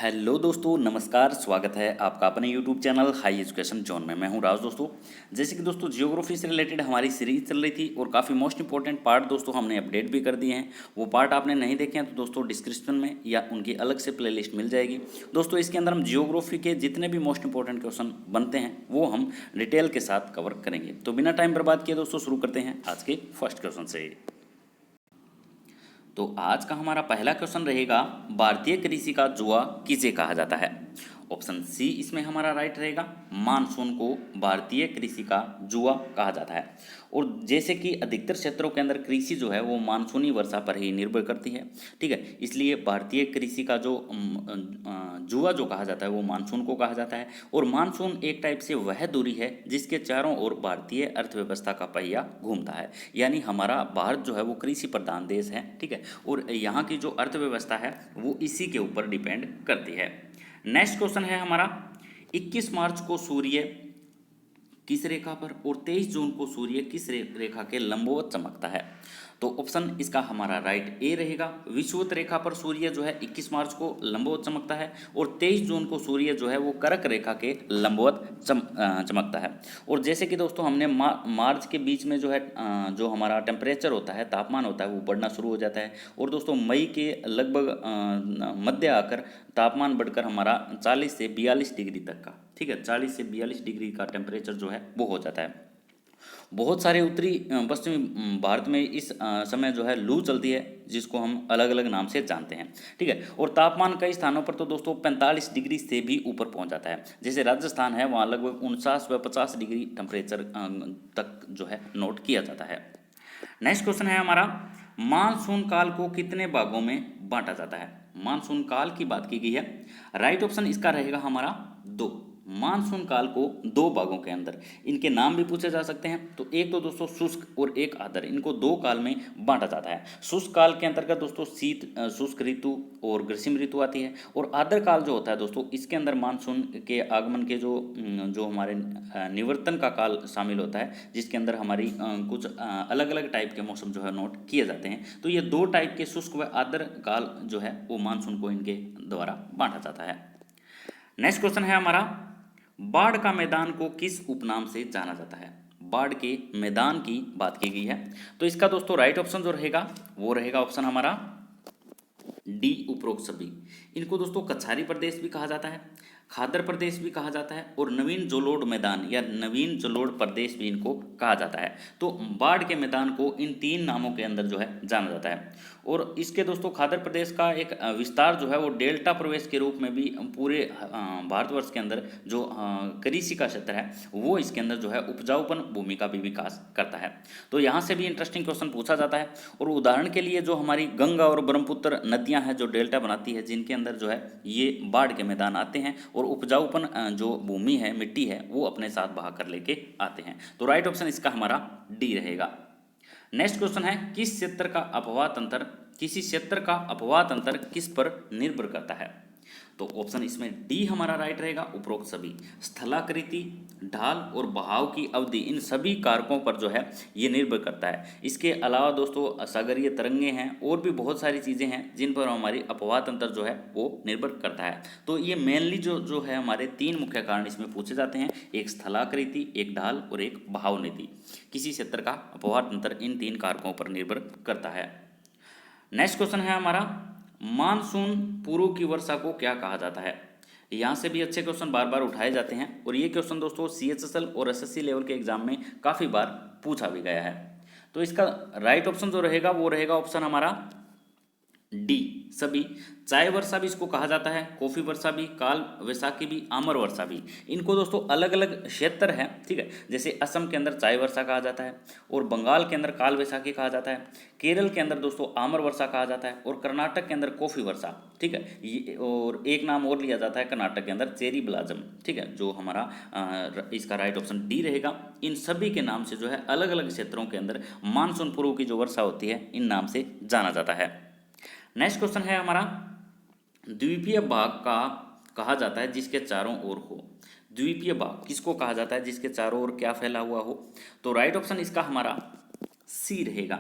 Hello दोस्तों, नमस्कार। स्वागत है आपका अपने YouTube channel high education zone में। मैं हूं राज। दोस्तों, जैसे कि दोस्तों जियोग्राफी से रिलेटेड हमारी सीरीज चल रही थी और काफ़ी मोस्ट इंपॉर्टेंट पार्ट दोस्तों हमने अपडेट भी कर दिए हैं। वो पार्ट आपने नहीं देखे हैं तो दोस्तों डिस्क्रिप्शन में या उनकी अलग से प्लेलिस्ट मिल जाएगी। दोस्तों, इसके अंदर हम जियोग्राफी के जितने भी मोस्ट इंपॉर्टेंट क्वेश्चन बनते हैं वो हम डिटेल के साथ कवर करेंगे। तो बिना टाइम बर्बाद किए दोस्तों शुरू करते हैं आज के फर्स्ट क्वेश्चन से। तो आज का हमारा पहला क्वेश्चन रहेगा, भारतीय कृषि का जुआ किसे कहा जाता है। ऑप्शन सी इसमें हमारा राइट रहेगा, मानसून को भारतीय कृषि का जुआ कहा जाता है। और जैसे कि अधिकतर क्षेत्रों के अंदर कृषि जो है वो मानसूनी वर्षा पर ही निर्भर करती है, ठीक है, इसलिए भारतीय कृषि का जो जुआ जो कहा जाता है वो मानसून को कहा जाता है। और मानसून एक टाइप से वह दूरी है जिसके चारों ओर भारतीय अर्थव्यवस्था का पहिया घूमता है। यानी हमारा भारत जो है वो कृषि प्रधान देश है, ठीक है, और यहाँ की जो अर्थव्यवस्था है वो इसी के ऊपर डिपेंड करती है। नेक्स्ट क्वेश्चन है हमारा, 21 मार्च को सूर्य किस रेखा पर और 23 जून को सूर्य किस रेखा के लंबवत चमकता है। तो ऑप्शन इसका हमारा राइट ए रहेगा, विषुवत रेखा पर सूर्य जो है 21 मार्च को लंबवत चमकता है और 23 जून को सूर्य जो है वो कर्क रेखा के लंबवत चमकता है। और जैसे कि दोस्तों हमने मार्च के बीच में जो है जो हमारा टेम्परेचर होता है, तापमान होता है, वो बढ़ना शुरू हो जाता है। और दोस्तों मई के लगभग मध्य आकर तापमान बढ़कर हमारा 40 से 42 डिग्री तक का, ठीक है, 40 से 42 डिग्री का टेम्परेचर जो है वो हो जाता है। बहुत सारे उत्तरी पश्चिमी भारत में इस समय जो है लू चलती है, जिसको हम अलग अलग नाम से जानते हैं, ठीक है। और तापमान कई स्थानों पर तो दोस्तों 45 डिग्री से भी ऊपर पहुंच जाता है। जैसे राजस्थान है, वहाँ लगभग 49 व 50 डिग्री टेम्परेचर तक जो है नोट किया जाता है। नेक्स्ट क्वेश्चन है हमारा, मानसून काल को कितने भागों में बांटा जाता है। मानसून काल की बात की गई है, राइट ऑप्शन इसका रहेगा हमारा दो। मानसून काल को दो भागों के अंदर, इनके नाम भी पूछे जा सकते हैं। तो एक तो दोस्तों शुष्क और एक आर्द्र, इनको दो काल में बांटा जाता है। शुष्क काल के अंतर्गत दोस्तों शुष्क ऋतु और ग्रीष्म ऋतु आती है। और आर्द्र काल जो होता है दोस्तों, इसके अंदर मानसून के आगमन के जो हमारे निवर्तन का काल शामिल होता है, जिसके अंदर हमारी कुछ अलग अलग टाइप के मौसम जो है नोट किए जाते हैं। तो ये दो टाइप के शुष्क व आर्द्र काल जो है वो मानसून को इनके द्वारा बांटा जाता है। नेक्स्ट क्वेश्चन है हमारा, बाढ़ का मैदान को किस उपनाम से जाना जाता है। बाढ़ के मैदान की बात की गई है। तो इसका दोस्तों राइट ऑप्शन जो रहेगा वो रहेगा ऑप्शन हमारा डी, उपरोक्त सभी। इनको दोस्तों कछारी प्रदेश भी कहा जाता है, खादर प्रदेश भी कहा जाता है और नवीन जोलोड़ मैदान या नवीन जोलोड़ प्रदेश भी इनको कहा जाता है। तो बाढ़ के मैदान को इन तीन नामों के अंदर जो है जाना जाता है। और इसके दोस्तों खादर प्रदेश का एक विस्तार जो है वो डेल्टा प्रदेश के रूप में भी पूरे भारतवर्ष के अंदर जो कृषि का क्षेत्र है वो इसके अंदर जो है उपजाऊपन भूमि का भी विकास करता है। तो यहाँ से भी इंटरेस्टिंग क्वेश्चन पूछा जाता है। और उदाहरण के लिए जो हमारी गंगा और ब्रह्मपुत्र नदियाँ हैं जो डेल्टा बनाती है, जिनके अंदर जो है ये बाढ़ के मैदान आते हैं और उपजाऊपन जो भूमि है, मिट्टी है, वो अपने साथ बहा कर लेके आते हैं। तो राइट ऑप्शन इसका हमारा डी रहेगा। नेक्स्ट क्वेश्चन है, किसी क्षेत्र का अपवाह तंत्र किस पर निर्भर करता है। तो ऑप्शन इसमें डी हमारा राइट रहेगा, उपरोक्त सभी। स्थलाकृति, ढाल और बहाव की अवधि, इन सभी कारकों पर जो है ये निर्भर करता है। इसके अलावा दोस्तों सागरीय तरंगे हैं और भी बहुत सारी चीज़ें हैं जिन पर हमारी अपवाह तंत्र जो है वो निर्भर करता है। तो ये मेनली जो है हमारे तीन मुख्य कारण इसमें पूछे जाते हैं, एक स्थलाकृति, एक ढाल और एक बहाव नीति। किसी क्षेत्र का अपवाह तंत्र इन तीन कारकों पर निर्भर करता है। नेक्स्ट क्वेश्चन है हमारा, मानसून पूर्व की वर्षा को क्या कहा जाता है। यहाँ से भी अच्छे क्वेश्चन बार बार उठाए जाते हैं और ये क्वेश्चन दोस्तों CHSL और SSC लेवल के एग्जाम में काफ़ी बार पूछा भी गया है। तो इसका राइट ऑप्शन जो रहेगा वो रहेगा ऑप्शन हमारा डी, सभी। चाय वर्षा भी इसको कहा जाता है, कॉफ़ी वर्षा भी, काल वैसाखी भी, आमर वर्षा भी। इनको दोस्तों अलग अलग क्षेत्र है, ठीक है। जैसे असम के अंदर चाय वर्षा कहा जाता है और बंगाल के अंदर काल वैसाखी कहा जाता है, केरल के अंदर दोस्तों आमर वर्षा कहा जाता है और कर्नाटक के अंदर कॉफ़ी वर्षा, ठीक है। ये और एक नाम और लिया जाता है कर्नाटक के अंदर चेरी ब्लाजम, ठीक है, जो हमारा इसका राइट ऑप्शन डी रहेगा। इन सभी के नाम से जो है अलग अलग क्षेत्रों के अंदर मानसून पूर्व की जो वर्षा होती है इन नाम से जाना जाता है। नेक्स्ट क्वेश्चन है हमारा, द्वीपीय भाग का कहा जाता है जिसके चारों ओर हो। द्वीपीय भाग किसको कहा जाता है जिसके चारों ओर क्या फैला हुआ हो। तो राइट ऑप्शन इसका हमारा सी रहेगा।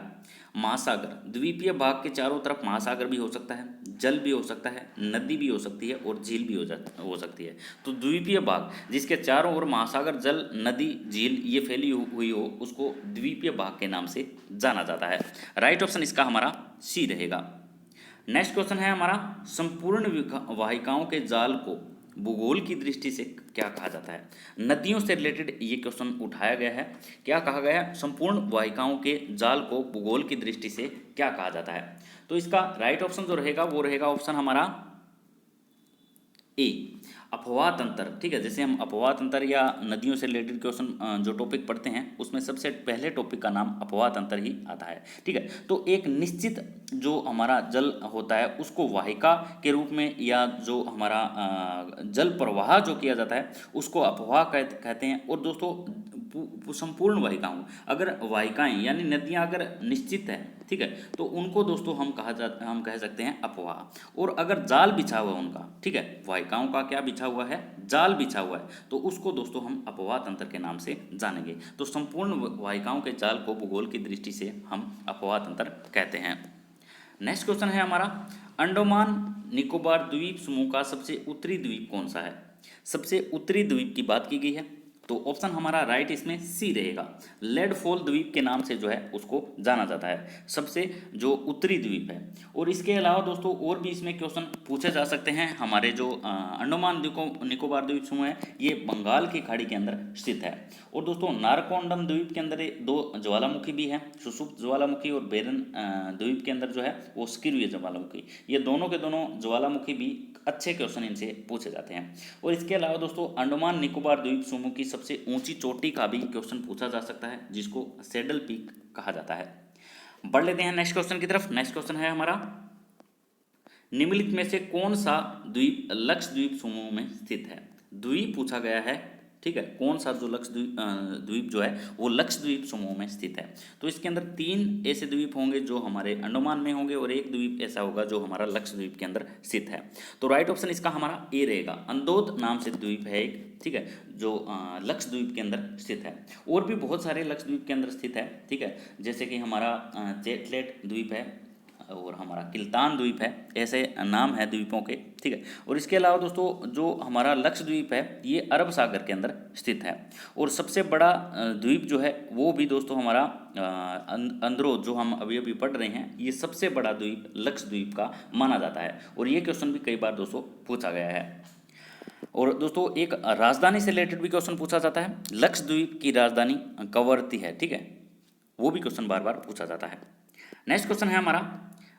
महासागर, द्वीपीय भाग के चारों तरफ महासागर भी हो सकता है, जल भी हो सकता है, नदी भी हो सकती है और झील भी हो सकती है। तो द्वीपीय भाग जिसके चारों ओर महासागर, जल, नदी, झील ये फैली हुई हो उसको द्वीपीय भाग के नाम से जाना जाता है। राइट ऑप्शन इसका हमारा सी रहेगा। नेक्स्ट क्वेश्चन है हमारा, संपूर्ण वाहिकाओं के जाल को भूगोल की दृष्टि से क्या कहा जाता है। नदियों से रिलेटेड ये क्वेश्चन उठाया गया है। क्या कहा गया है, संपूर्ण वाहिकाओं के जाल को भूगोल की दृष्टि से क्या कहा जाता है। तो इसका राइट ऑप्शन जो रहेगा वो रहेगा ऑप्शन हमारा ए, अपवाह तंत्र। ठीक है, जैसे हम अपवाह तंत्र या नदियों से रिलेटेड क्वेश्चन जो टॉपिक पढ़ते हैं उसमें सबसे पहले टॉपिक का नाम अपवाह तंत्र ही आता है। ठीक है, तो एक निश्चित जो हमारा जल होता है उसको वाहिका के रूप में या जो हमारा जल प्रवाह जो किया जाता है उसको अपवाह कहते हैं। और दोस्तों संपूर्ण वाहिकाओं, अगर वाहिकाएं यानी नदियां अगर निश्चित है, ठीक है, तो उनको दोस्तों हम कह सकते हैं अपवाह। और अगर जाल बिछा हुआ है उनका, ठीक है, वाहिकाओं का क्या बिछा हुआ है, जाल बिछा हुआ है, तो उसको दोस्तों हम अपवाह तंत्र के नाम से जानेंगे। तो संपूर्ण वाहिकाओं के जाल को भूगोल की दृष्टि से हम अपवाह तंत्र कहते हैं। नेक्स्ट क्वेश्चन है हमारा, अंडमान निकोबार द्वीप समूह का सबसे उत्तरी द्वीप कौन सा है। सबसे उत्तरी द्वीप की बात की गई है तो ऑप्शन हमारा राइट इसमें सी रहेगा। लेडफॉल द्वीप के नाम से जो है उसको जाना जाता है, सबसे जो उत्तरी द्वीप है। और इसके अलावा दोस्तों और भी इसमें क्वेश्चन पूछे जा सकते हैं। हमारे जो अंडमान निकोबार द्वीप समूह है ये बंगाल की खाड़ी के अंदर स्थित है। और दोस्तों नारकोंडम द्वीप के अंदर दो ज्वालामुखी भी है, सुषुप्त ज्वालामुखी, और बेरन द्वीप के अंदर जो है वो सक्रिय ज्वालामुखी। ये दोनों के दोनों ज्वालामुखी भी अच्छे क्वेश्चन इनसे पूछे जाते हैं। और इसके अलावा दोस्तों अंडमान निकोबार द्वीप समूह की सबसे ऊंची चोटी का भी क्वेश्चन पूछा जा सकता है जिसको सैडल पीक कहा जाता है। बढ़ लेते हैं नेक्स्ट क्वेश्चन की तरफ। नेक्स्ट क्वेश्चन है हमारा, निम्नलिखित में से कौन सा द्वीप लक्षद्वीप समूह में स्थित है। द्वीप पूछा गया है, ठीक है, कौन सा जो द्वीप जो है वो लक्षद्वीप समूह में स्थित है। तो इसके अंदर 3 ऐसे द्वीप होंगे जो हमारे अंडमान में होंगे और एक द्वीप ऐसा होगा जो हमारा लक्षद्वीप के अंदर स्थित है। तो राइट ऑप्शन इसका हमारा ए रहेगा। अंदोद नाम से द्वीप है एक, ठीक है, जो लक्षद्वीप के अंदर स्थित है। और भी बहुत सारे लक्षद्वीप के अंदर स्थित है, ठीक है, जैसे कि हमारा चेटलेट द्वीप है और हमारा किल्तान द्वीप है, ऐसे नाम है द्वीपों के, ठीक है। और इसके अलावा दोस्तों जो हमारा लक्षद्वीप है ये अरब सागर के अंदर स्थित है। और सबसे बड़ा द्वीप जो है वो भी दोस्तों हमारा अंद्रो जो हम अभी अभी पढ़ रहे हैं, ये सबसे बड़ा द्वीप लक्षद्वीप का माना जाता है। और ये क्वेश्चन भी कई बार दोस्तों पूछा गया है। और दोस्तों एक राजधानी से रिलेटेड भी क्वेश्चन पूछा जाता है, लक्षद्वीप की राजधानी कवरत्ती है, ठीक है, वो भी क्वेश्चन बार बार पूछा जाता है। नेक्स्ट क्वेश्चन है हमारा,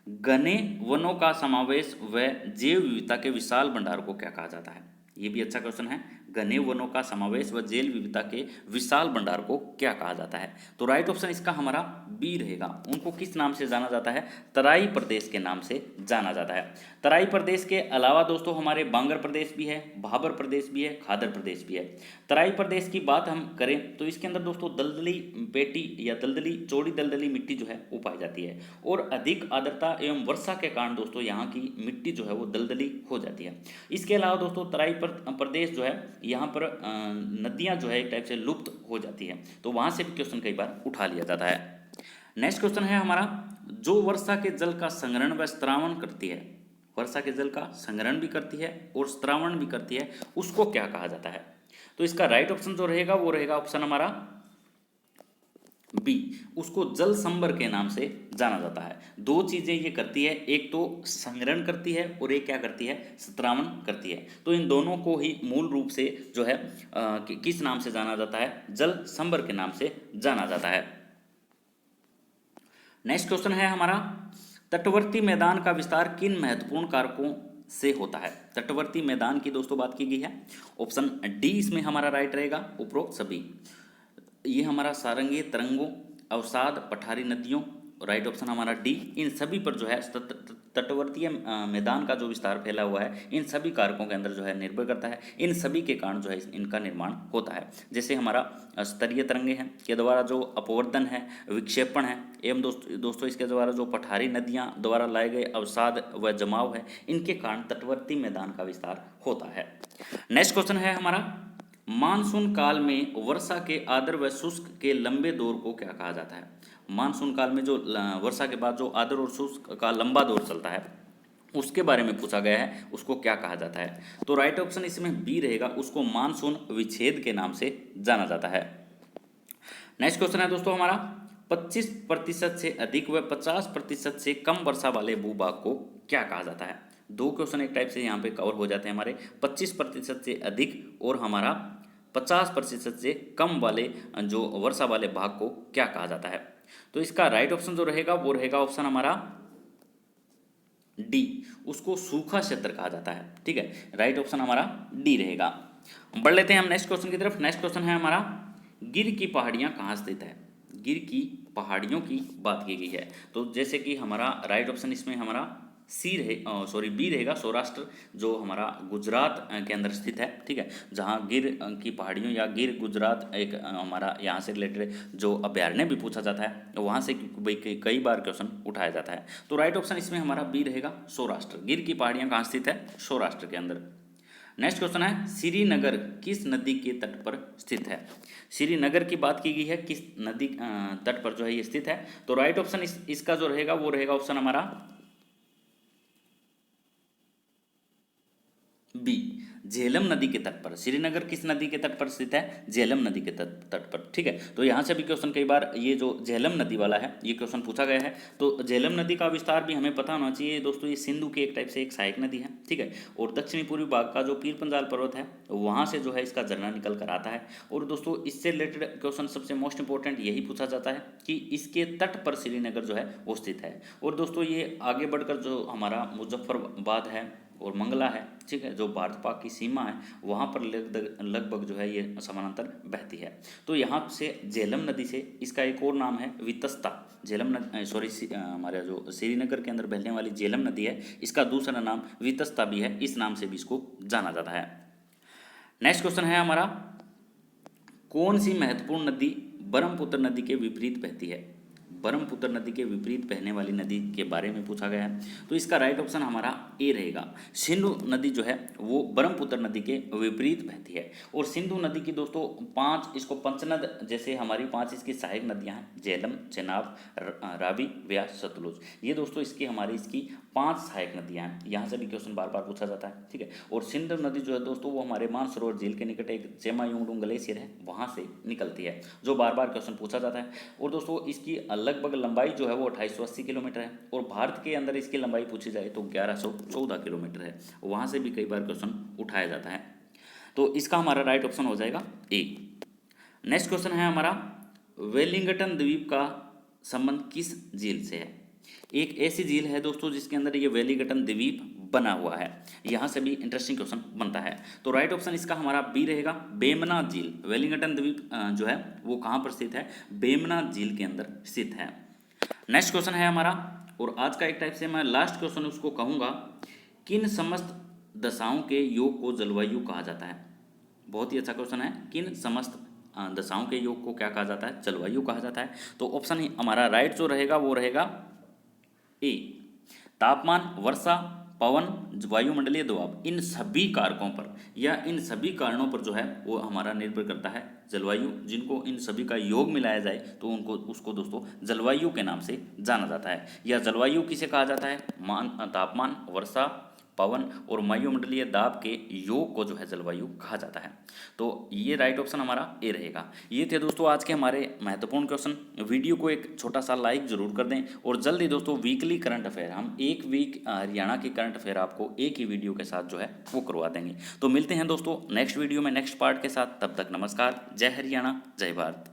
घने वनों का समावेश व जैव विविधता के विशाल भंडार को क्या कहा जाता है। ये भी अच्छा क्वेश्चन है। घने वनों का समावेश व जैव विविधता के विशाल भंडार को क्या कहा जाता है। तो राइट ऑप्शन इसका हमारा बी रहेगा। उनको किस नाम से जाना जाता है, तराई प्रदेश के नाम से जाना जाता है। तराई प्रदेश के अलावा दोस्तों हमारे बांगर प्रदेश भी है, भाबर प्रदेश भी है, खादर प्रदेश भी है। तराई प्रदेश की बात हम करें तो इसके अंदर दोस्तों दलदली पेटी या दलदली चौड़ी दलदली मिट्टी जो है वो पाई जाती है। और अधिक आर्द्रता एवं वर्षा के कारण दोस्तों यहाँ की मिट्टी जो है वो दलदली हो जाती है। इसके अलावा दोस्तों तराई प्रदेश जो है यहाँ पर नदियाँ जो है एक टाइप से लुप्त हो जाती है, तो वहाँ से भी क्वेश्चन कई बार उठा लिया जाता है। नेक्स्ट क्वेश्चन है हमारा, जो वर्षा के जल का संग्रहण व स्त्रावण करती है, वर्षा के जल का संग्रहण भी करती है और स्त्रावण भी करती है, उसको क्या कहा जाता है। तो इसका राइट ऑप्शन जो रहेगा वो रहेगा ऑप्शन हमारा बी, उसको जल संभर के नाम से जाना जाता है। दो चीजें ये करती है, एक तो संग्रहण करती है और एक क्या करती है, स्त्रावण करती है। तो इन दोनों को ही मूल रूप से जो है किस नाम से जाना जाता है, जल संभर के नाम से जाना जाता है। नेक्स्ट क्वेश्चन है हमारा, तटवर्ती मैदान का विस्तार किन महत्वपूर्ण कारकों से होता है। तटवर्ती मैदान की दोस्तों बात की गई है, ऑप्शन डी इसमें हमारा राइट रहेगा। उपरोक्त सभी, ये हमारा सारंगी तरंगों, अवसाद, पठारी नदियों, राइट ऑप्शन हमारा डी, इन सभी पर जो है तटवर्तीय मैदान का जो विस्तार फैला हुआ है इन सभी कारकों के अंदर जो है निर्भर करता है। इन सभी के कारण जो है इनका निर्माण होता है। जैसे हमारा स्तरीय तरंगे हैं के द्वारा जो अपवर्तन है, विक्षेपण है, एवं दोस्तों इसके द्वारा जो पठारी नदियाँ द्वारा लाए गए अवसाद व जमाव है, इनके कारण तटवर्ती मैदान का विस्तार होता है। नेक्स्ट क्वेश्चन है हमारा, मानसून काल में वर्षा के आर्द्र व शुष्क के लंबे दौर को क्या कहा जाता है। मानसून काल में जो वर्षा के बाद जो आर्द्र और शुष्क का लंबा दौर चलता है उसके बारे में पूछा गया है, उसको क्या कहा जाता है। तो राइट ऑप्शन इसमें बी रहेगा, उसको मानसून विच्छेद के नाम से जाना जाता है। नेक्स्ट क्वेश्चन है दोस्तों हमारा, 25% से अधिक व 50% से कम वर्षा वाले भूभाग को क्या कहा जाता है। दो क्वेश्चन एक टाइप से यहाँ पे कवर हो जाते हैं हमारे, 25% से अधिक और हमारा 50% से कम वाले जो वर्षा वाले भाग को क्या कहा जाता है। तो इसका राइट ऑप्शन जो रहेगा वो रहेगा ऑप्शन हमारा डी, उसको सूखा क्षेत्र कहा जाता है। ठीक है, राइट ऑप्शन हमारा डी रहेगा। बढ़ लेते हैं हम नेक्स्ट क्वेश्चन की तरफ। नेक्स्ट क्वेश्चन है हमारा, गिर की पहाड़ियाँ कहाँ स्थित है। गिर की पहाड़ियों की बात की गई है, तो जैसे कि हमारा राइट ऑप्शन इसमें हमारा बी रहेगा, सौराष्ट्र जो हमारा गुजरात के अंदर स्थित है। ठीक है, जहाँ गिर की पहाड़ियों या गिर गुजरात एक हमारा यहाँ से रिलेटेड जो अभ्यारण्य भी पूछा जाता है, वहाँ से कई बार क्वेश्चन उठाया जाता है। तो राइट ऑप्शन इसमें हमारा बी रहेगा, सौराष्ट्र। गिर की पहाड़ियाँ कहाँ स्थित है, सौराष्ट्र के अंदर। नेक्स्ट क्वेश्चन है, श्रीनगर किस नदी के तट पर स्थित है। श्रीनगर की बात की गई है, किस नदी तट पर जो है ये स्थित है। तो राइट ऑप्शन इसका जो रहेगा वो रहेगा ऑप्शन हमारा बी, झेलम नदी के तट पर। श्रीनगर किस नदी के तट पर स्थित है, झेलम नदी के तट पर। ठीक है, तो यहाँ से भी क्वेश्चन कई बार ये जो झेलम नदी वाला है ये क्वेश्चन पूछा गया है। तो झेलम नदी का विस्तार भी हमें पता होना चाहिए दोस्तों, ये सिंधु के एक टाइप से एक सहायक नदी है। ठीक है, और दक्षिणी पूर्वी भाग का जो पीर पंजाल पर्वत है वहाँ से जो है इसका झरना निकल कर आता है। और दोस्तों इससे रिलेटेड क्वेश्चन सबसे मोस्ट इंपॉर्टेंट यही पूछा जाता है कि इसके तट पर श्रीनगर जो है वो स्थित है। और दोस्तों ये आगे बढ़कर जो हमारा मुजफ्फराबाद है और मंगला है, ठीक है, जो भारत पाक की सीमा है वहाँ पर लगभग जो है ये समानांतर बहती है। तो यहाँ से झेलम नदी से इसका एक और नाम है वितस्ता। झेलम नदी हमारे जो श्रीनगर के अंदर बहने वाली झेलम नदी है, इसका दूसरा नाम वितस्ता भी है, इस नाम से भी इसको जाना जाता है। नेक्स्ट क्वेश्चन है हमारा, कौन सी महत्वपूर्ण नदी ब्रह्मपुत्र नदी के विपरीत बहती है। ब्रह्मपुत्र नदी के विपरीत बहने वाली नदी के बारे में पूछा गया है। तो इसका राइट ऑप्शन हमारा ए रहेगा, सिंधु नदी जो है वो ब्रह्मपुत्र नदी के विपरीत बहती है। और सिंधु नदी की दोस्तों 5 इसको पंचनद, जैसे हमारी 5 इसकी सहायक नदियां हैं, झेलम, चेनाब, रावी, व्यास, सतलुज, ये दोस्तों इसकी 5 सहायक नदियां हैं। यहाँ से भी क्वेश्चन बार बार पूछा जाता है। ठीक है, और सिंधु नदी जो है दोस्तों वो हमारे मानसरोवर झील के निकट एक चेमायुंगडू ग्लेशियर है वहाँ से निकलती है, जो बार बार क्वेश्चन पूछा जाता है। और दोस्तों इसकी लगभग लंबाई जो है वो 2880 किलोमीटर है, और भारत के अंदर इसकी लंबाई पूछी जाए तो 1114 किलोमीटर है। वहाँ से भी कई बार क्वेश्चन उठाया जाता है। तो इसका हमारा राइट ऑप्शन हो जाएगा ए। नेक्स्ट क्वेश्चन है हमारा, वेलिंगटन द्वीप का संबंध किस झील से है। एक ऐसी झील है दोस्तों जिसके अंदर ये वेलिंगटन द्वीप बना हुआ है। यहाँ से भी इंटरेस्टिंग क्वेश्चन बनता है। तो राइट ऑप्शन इसका हमारा बी रहेगा, बेमना झील। वेलिंगटन द्वीप जो है वो कहाँ पर स्थित है, बेमना झील के अंदर स्थित है। नेक्स्ट क्वेश्चन है हमारा, और आज का एक टाइप से मैं लास्ट क्वेश्चन उसको कहूँगा, किन समस्त दशाओं के योग को जलवायु कहा जाता है। बहुत ही अच्छा क्वेश्चन है, किन समस्त दशाओं के योग को क्या कहा जाता है, जलवायु कहा जाता है। तो ऑप्शन हमारा राइट जो रहेगा वो रहेगा ए, तापमान, वर्षा, पवन, वायुमंडलीय दबाव, इन सभी कारकों पर या इन सभी कारणों पर जो है वो हमारा निर्भर करता है जलवायु। जिनको इन सभी का योग मिलाया जाए तो उसको दोस्तों जलवायु के नाम से जाना जाता है। या जलवायु किसे कहा जाता है, तापमान, वर्षा, पवन और वायुमंडलीय दाब के योग को जो है जलवायु कहा जाता है। तो ये राइट ऑप्शन हमारा ए रहेगा। ये थे दोस्तों आज के हमारे महत्वपूर्ण क्वेश्चन। वीडियो को एक छोटा सा लाइक जरूर कर दें, और जल्दी दोस्तों वीकली करंट अफेयर, हम एक वीक हरियाणा के करंट अफेयर आपको एक ही वीडियो के साथ जो है वो करवा देंगे। तो मिलते हैं दोस्तों नेक्स्ट वीडियो में नेक्स्ट पार्ट के साथ, तब तक नमस्कार, जय हरियाणा, जय भारत।